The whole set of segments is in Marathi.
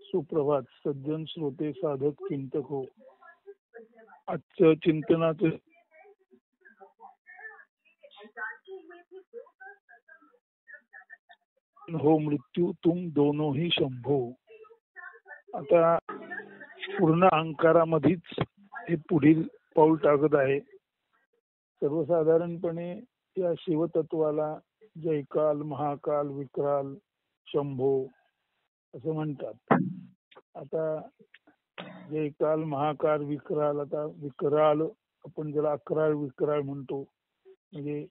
सुप्रभात सज्जन श्रोते साधक चिंतक हो. आजचं चिंतनाचं हो मृत्यू तुम दोनों ही शंभो. आता पूर्ण अहंकारामध्येच हे पुढील पाऊल टाकत आहे. सर्वसाधारणपणे या शिवतत्वाला जयकाल, महाकाल, विकराल, शंभो असं म्हणतात. आता जयकाल, महाकाल, विकराल, आता विकराल आपण ज्याला अकराळ विकराळ म्हणतो, म्हणजे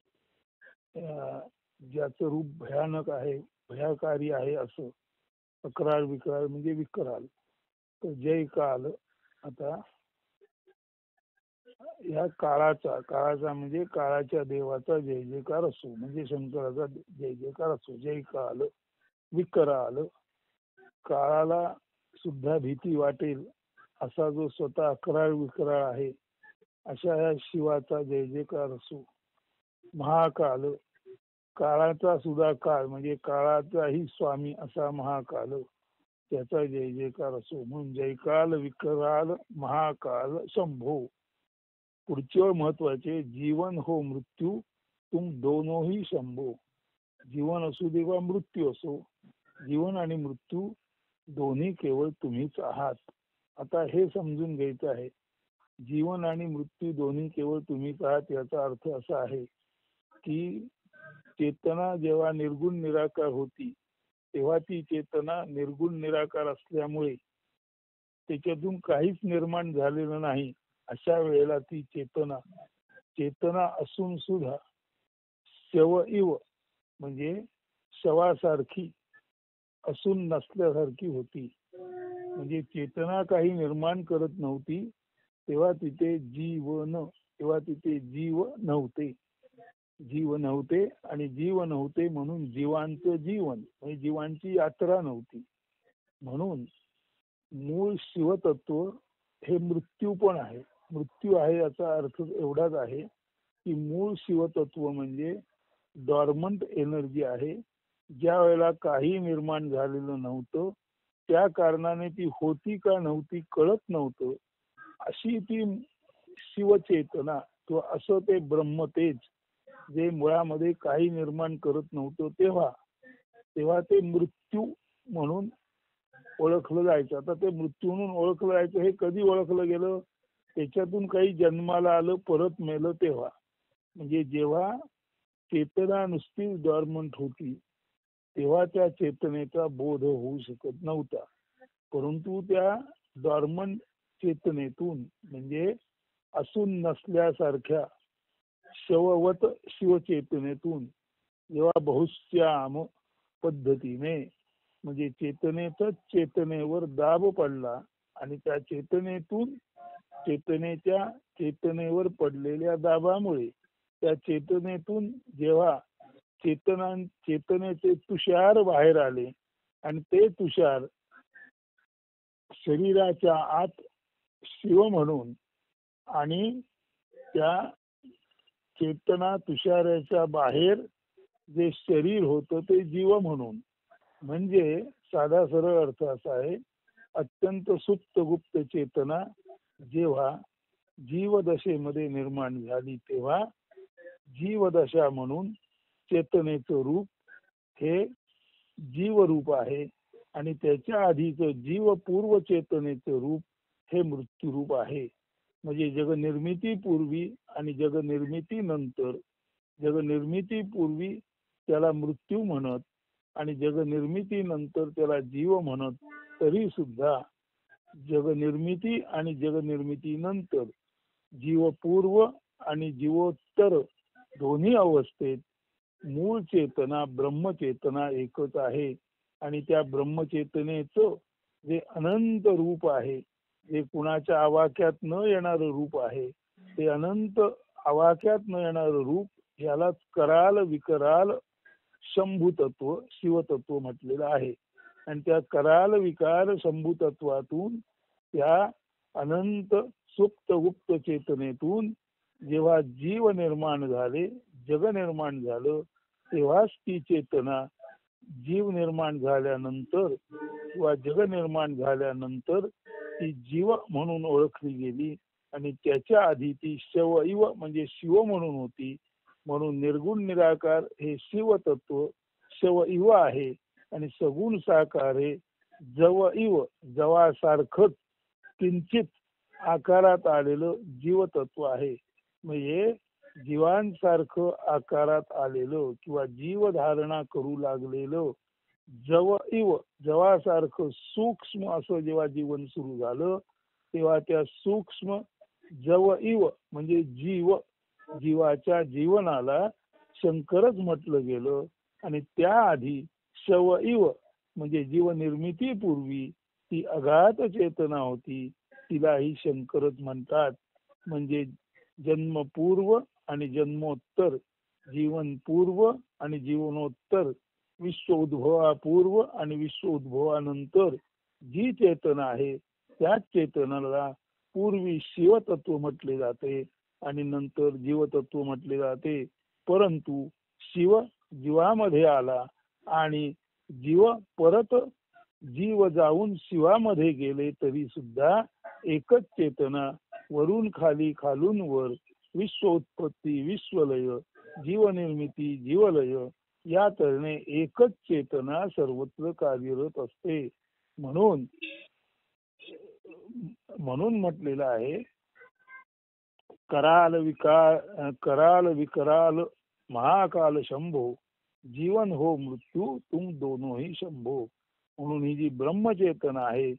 ज्याचं रूप भयानक आहे, भयाकारी आहे असं अकराळ विकराळ म्हणजे विकराल. तर जयकाल आता या काळाचा म्हणजे काळाच्या देवाचा जय जयकार असो, म्हणजे शंकराचा जय जयकार असो. जयकाल विकराल, काळाला सुद्धा भीती वाटेल असा जो स्वतः अकराळ विकराळ आहे अशा या शिवाचा जय जयकार असो. महाकाल, काळाचा सुद्धा काळ म्हणजे काळाचाही स्वामी असा महाकाल, त्याचा जय जयकार असो. म्हणून जयकाल, विकराल, महाकाल, शंभो. पुढचे महत्वाचे, जीवन हो मृत्यू तुम दोनों ही शंभो. जीवन असू दे वा मृत्यू असो, जीवन आणि मृत्यू दोन्ही केवळ तुम्हीच आहात. आता हे समजून घ्यायचं आहे, जीवन आणि मृत्यू दोन्ही केवळ तुम्हीच आहात. याचा अर्थ असा आहे की चेतना जेव्हा निर्गुण निराकार होती तेव्हा ती चेतना निर्गुण निराकार असल्यामुळे त्याच्यातून काहीच निर्माण झालेलं नाही. अशा वेळेला ती चेतना असून सुद्धा शव इव म्हणजे शवासारखी असून नसल्यासारखी होती. म्हणजे चेतना काही निर्माण करत नव्हती तेव्हा तिथे जीव नव्हते. जीव नव्हते आणि जीव नव्हते म्हणून जीवांचं जीवन म्हणजे जीवांची यात्रा नव्हती. म्हणून मूळ शिवतत्व हे मृत्यू पण आहे. मृत्यू आहे याचा अर्थ एवढाच आहे की मूळ शिवतत्व म्हणजे डॉर्मंट एनर्जी आहे. ज्या वेळेला काही निर्माण झालेलं नव्हतं त्या कारणाने ती होती का नव्हती कळत नव्हतं, अशी ती शिवचेतना किंवा असं ते ब्रह्मतेज जे मुळामध्ये काही निर्माण करत नव्हतं तेव्हा ते मृत्यू म्हणून ओळखलं जायचं. आता ते मृत्यू म्हणून ओळखलं जायचं हे कधी ओळखलं गेलं, त्याच्यातून काही जन्माला आलं परत मेलं तेव्हा. म्हणजे जेव्हा चेतना नुसती डॉर्मंट होती तेव्हा त्या चेतनेचा बोध होऊ शकत नव्हता. परंतु त्या डॉर्मंट चेतनेतून म्हणजे असून नसल्यासारख्या शववत शिवचेतनेतून जेव्हा बहुश्याम पद्धतीने म्हणजे चेतनेवर दाब पडला आणि त्या चेतनेवर पडलेल्या दाबामुळे त्या चेतनेतून जेव्हा चेतनेचे तुषार बाहेर आले आणि ते तुषार शरीराच्या आत शिव म्हणून आणि त्या चेतना तुषाराच्या बाहेर जे शरीर होतं ते जीव म्हणून. म्हणजे साधा सरळ अर्थ असा आहे, अत्यंत सुप्त गुप्त चेतना जेव्हा जीवदशेमध्ये निर्माण झाली तेव्हा जीवदशा म्हणून चेतनेचं रूप हे जीवरूप आहे आणि त्याच्या आधीचं जीवपूर्व चेतनेचं रूप हे मृत्यूरूप आहे. म्हणजे जगनिर्मितीपूर्वी आणि जगनिर्मितीनंतर, जगनिर्मितीपूर्वी त्याला मृत्यू म्हणत आणि जगनिर्मितीनंतर त्याला जीव म्हणत, तरी सुद्धा जगनिर्मिती आणि जगनिर्मितीनंतर जीवपूर्व आणि जीवोत्तर दोन्ही अवस्थेत मूळ चेतना ब्रह्मचेतना एकच आहे. आणि त्या ब्रह्मचेतनेचं जे अनंत रूप आहे, जे कुणाच्या आवाक्यात न येणारं रूप आहे, ते अनंत आवाक्यात न येणारं रूप यालाच कराल विकराल शंभुतत्व शिवतत्व म्हटलेलं आहे. आणि त्या कराल विकार शंभुतत्वातून त्या अनंत सुप्त गुप्त चेतनेतून जेव्हा जीव निर्माण झाले, जग निर्माण झालं, तेव्हाच ती चेतना जीव निर्माण झाल्यानंतर किंवा जग निर्माण झाल्यानंतर ती जीव म्हणून ओळखली गेली आणि त्याच्या आधी ती शव इव म्हणजे शिव म्हणून होती. म्हणून निर्गुण निराकार हे शिव तत्व शव इव आहे आणि सगुण साकार हे जव इव जवासारखंच किंचित आकारात आलेलं जीवतत्व आहे. म्हणजे जीवांसारखं आकारात आलेलं किंवा जीव धारणा करू लागलेलं जव इव जवासारखं सूक्ष्म असं जेव्हा जीवन सुरू झालं तेव्हा त्या सूक्ष्म जव इव म्हणजे जीवाच्या जीवनाला शंकरच म्हटलं गेलं आणि त्याआधी शव इव म्हणजे जीव निर्मितीपूर्वी ती अगाध चेतना होती, तिलाही शंकरच म्हणतात. म्हणजे जन्मपूर्व आणि जन्मोत्तर, जीवनपूर्व आणि जीवनोत्तर, विश्व उद्भवापूर्व आणि विश्व उद्भवानंतर जी चेतना आहे त्याच चेतनाला पूर्वी शिवतत्व म्हटले जाते आणि नंतर जीवतत्व म्हटले जाते. परंतु शिव जीवामध्ये आला आणि जीव परत जीव जाऊन शिवामध्ये गेले तरी सुद्धा एकच चेतना वरून खाली खालून वर, विश्व उत्पत्ती विश्वलय, जीवनिर्मिती जीवलय या तऱ्हेने एकच चेतना सर्वत्र कार्यरत असते. म्हणून म्हटलेलं आहे कराल विकराल महाकाल शंभो, जीवन हो मृत्यू तुम दोनों ही शंभो. म्हणून ही जी ब्रह्मचेतना आहे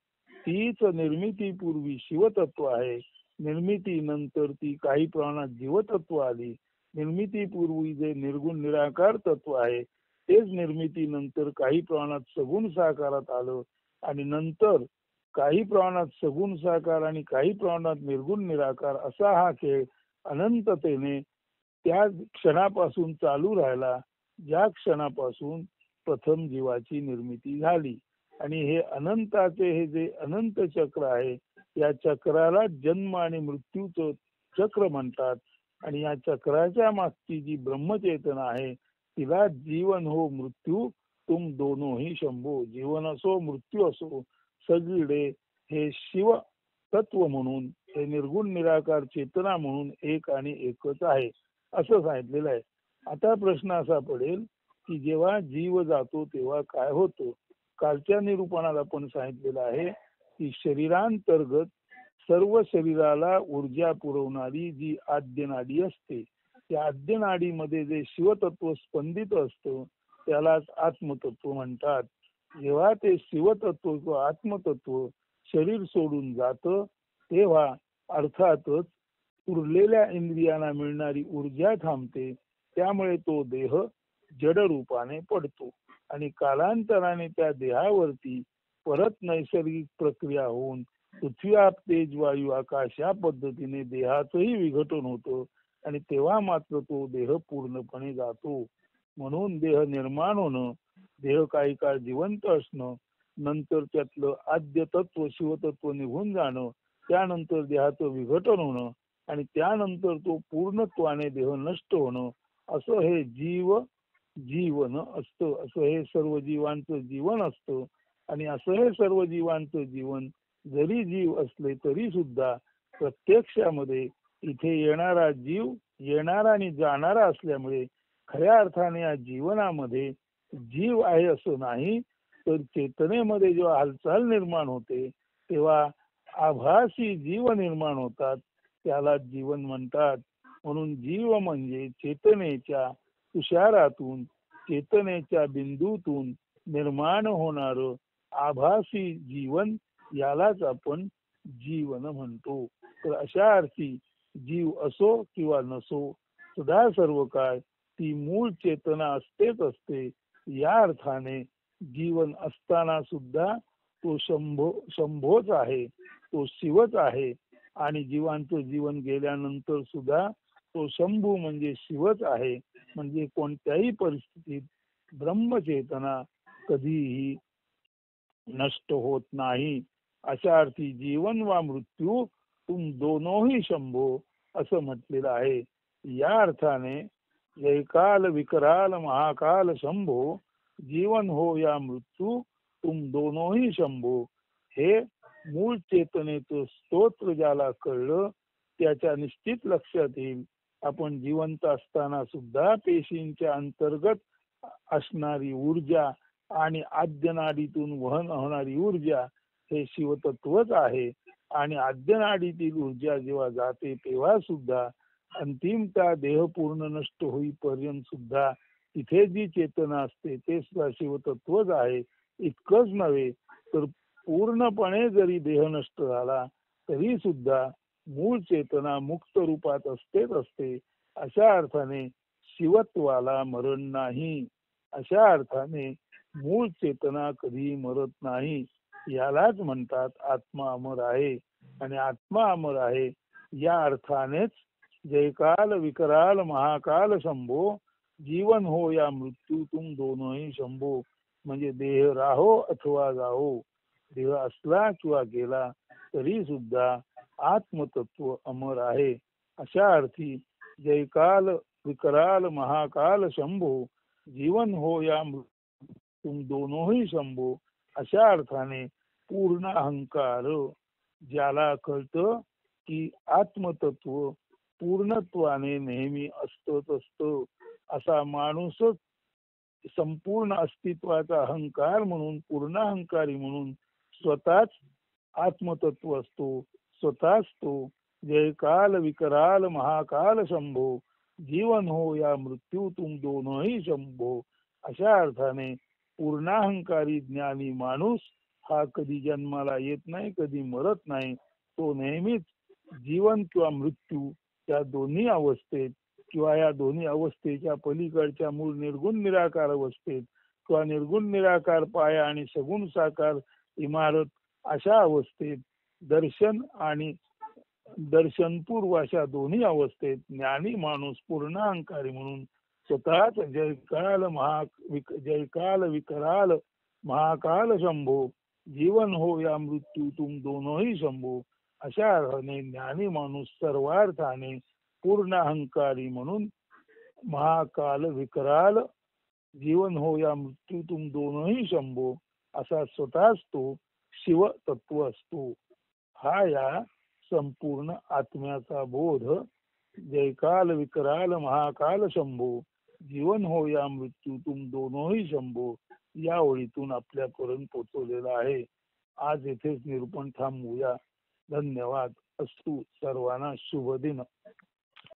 तीच निर्मितीपूर्वी शिवतत्व आहे. निर्मिती नंतर ती काही प्रमाणात जीवतत्व आली. निर्मितीपूर्वी जे निर्गुण निराकार तत्व आहे तेच निर्मिती नंतर काही प्रमाणात सगुण साकारात आलं आणि नंतर काही प्रमाणात सगुण साकार आणि काही प्रमाणात निर्गुण निराकार असा हा खेळ अनंततेने त्या क्षणापासून चालू राहिला ज्या क्षणापासून प्रथम जीवाची निर्मिती झाली. आणि हे अनंताचे हे जे अनंत चक्र आहे या चक्राला जन्म आणि मृत्यूचं चक्र म्हणतात. आणि या चक्राच्या मागची जी ब्रह्मचेतना आहे तिला जीवन हो मृत्यू तुम दोनों ही शंभो, जीवन असो मृत्यू असो सगळीकडे हे शिव तत्व म्हणून हे निर्गुण निराकार चेतना म्हणून एक आणि एकच आहे असं सांगितलेलं आहे. आता प्रश्न असा पडेल की जेव्हा जीव जातो तेव्हा काय होतं. कालच्या निरूपणात आपण सांगितलेलं आहे की शरीरांतर्गत सर्व शरीराला ऊर्जा पुरवणारी जी आद्य नाडी असते त्या आद्य नाडीमध्ये जे शिवतत्व स्पंदित असतं त्यालाच आत्मतत्व म्हणतात. जेव्हा ते शिवतत्व किंवा आत्मतत्व शरीर सोडून जातं तेव्हा अर्थातच उरलेल्या इंद्रियांना मिळणारी ऊर्जा थांबते. त्यामुळे तो देह जड रूपाने पडतो आणि कालांतराने त्या देहावरती परत नैसर्गिक प्रक्रिया होऊन पृथ्वी आप तेज वायू आकाश या पद्धतीने देहाचंही विघटन होतं आणि तेव्हा मात्र तो देह पूर्णपणे जातो. म्हणून देह निर्माण होणं, देह काही काळ जिवंत असणं, नंतर त्यातलं आद्य तत्व शिवतत्व निघून जाणं, त्यानंतर देहाचं विघटन होणं आणि त्यानंतर तो पूर्णत्वाने देह नष्ट होणं असं हे जीवन असतं. असं हे सर्व जीवांचं जीवन असतं. आणि असं हे सर्व जीवांचं जीवन जरी जीव असले तरी सुद्धा प्रत्यक्षामध्ये इथे येणारा जीव येणारा आणि जाणारा असल्यामुळे खऱ्या अर्थाने या जीवनामध्ये जीव आहे असं नाही, तर चेतनेमध्ये जेव्हा हालचाल निर्माण होते तेव्हा आभासी जीव निर्माण होतात, त्याला जीवन म्हणतात. म्हणून जीव म्हणजे चेतनेच्या तुषारातून चेतनेच्या बिंदूतून निर्माण होणार आभासी जीवन यालाच आपण जीवन म्हणतो. तर अशा अर्थी जीव असो किंवा नसो सदा सर्व काळ ती मूळ चेतना असतेच असते. या अर्थाने जीवन असताना सुद्धा तो शंभोच आहे, तो शिवच आहे आणि जीवांचं जीवन गेल्यानंतर सुद्धा तो शंभू म्हणजे शिवच आहे. म्हणजे कोणत्याही परिस्थितीत ब्रह्मचेतना कधीही नष्ट होत नाही. अशा अर्थी जीवन वा मृत्यू तुम दोनों ही शंभो असं म्हटलेलं आहे. या अर्थाने जयकाल विकराल महाकाल शंभो जीवन हो या मृत्यू तुम दोनोही शंभो. हे मूळ चेतनेचं स्तोत्र ज्याला कळलं त्याच्या निश्चित लक्षात येईल आपण जिवंत असताना सुद्धा पेशींच्या अंतर्गत असणारी ऊर्जा आणि आद्य नाडीतून वहन होणारी ऊर्जा हे शिवतत्वच आहे. आणि आद्य नाडीतील ऊर्जा जेव्हा जाते तेव्हा सुद्धा अंतिमता देह पूर्ण नष्ट होईपर्यंत सुद्धा तिथे जी चेतना असते ते सुद्धा शिवतत्वच आहे. इतकंच नव्हे तर पूर्णपणे जरी देह नष्ट झाला तरी सुद्धा मूळ चेतना मुक्त रूपात असतेच असते. अशा अर्थाने शिवत्वाला मरण नाही. अशा अर्थाने मूळ चेतना कधी मरत नाही. यालाच म्हणतात आत्मा अमर आहे. आणि आत्मा अमर आहे या अर्थानेच जयकाल विकराल महाकाल शंभो जीवन हो या मृत्यू तुम दोनोही शंभो. म्हणजे देह राहो अथवा जाओ, देह असला किंवा गेला तरी सुद्धा आत्मतत्व अमर आहे. अशा अर्थी जयकाल विकराल महाकाल शंभो जीवन हो या तुम दोनोही शंभो. अशा अर्थाने पूर्ण अहंकार ज्याला कळतं की आत्मतत्व पूर्णत्वाने नेहमी असतच असतं, असा माणूसच संपूर्ण अस्तित्वाचा अहंकार म्हणून पूर्णाहंकारी म्हणून स्वतःच आत्मतत्व असतो. स्वतःच तो जयकाल विकराल महाकाल शंभो जीवन हो या मृत्यू तुम दोनोही शंभो. अशा अर्थाने पूर्णाहंकारी ज्ञानी माणूस हा कधी जन्माला येत नाही, कधी मरत नाही. तो नेहमीच जीवन किंवा मृत्यू या दोन्ही अवस्थेत किंवा या दोन्ही अवस्थेच्या पलीकडच्या मूळ निर्गुण निराकार अवस्थेत किंवा निर्गुण निराकार पाया आणि सगुण साकार इमारत अशा अवस्थेत दर्शन आणि दर्शनपूर्व अशा दोन्ही अवस्थेत ज्ञानी माणूस पूर्णाहंकारी म्हणून स्वतःच जयकाल विकराल महाकाल शंभो जीवन हो या मृत्यू तुम दोनोही शंभो. अशा अर्थाने ज्ञानी माणूस सर्वार्थाने पूर्ण अहंकारी म्हणून महाकाल विकराल जीवन हो या मृत्यू तुम दोनोही शंभो असा स्वतःच तो शिव तत्व असतो. हा या संपूर्ण आत्म्याचा बोध जयकाल विकराल महाकाल शंभो जीवन हो या मृत्यू तुम दोनोही शंभो या ओळीतून आपल्यापर्यंत पोहोचवलेला आहे. आज येथेच निरूपण थांबवूया. धन्यवाद. अस्तु. सर्वांना शुभ दिन.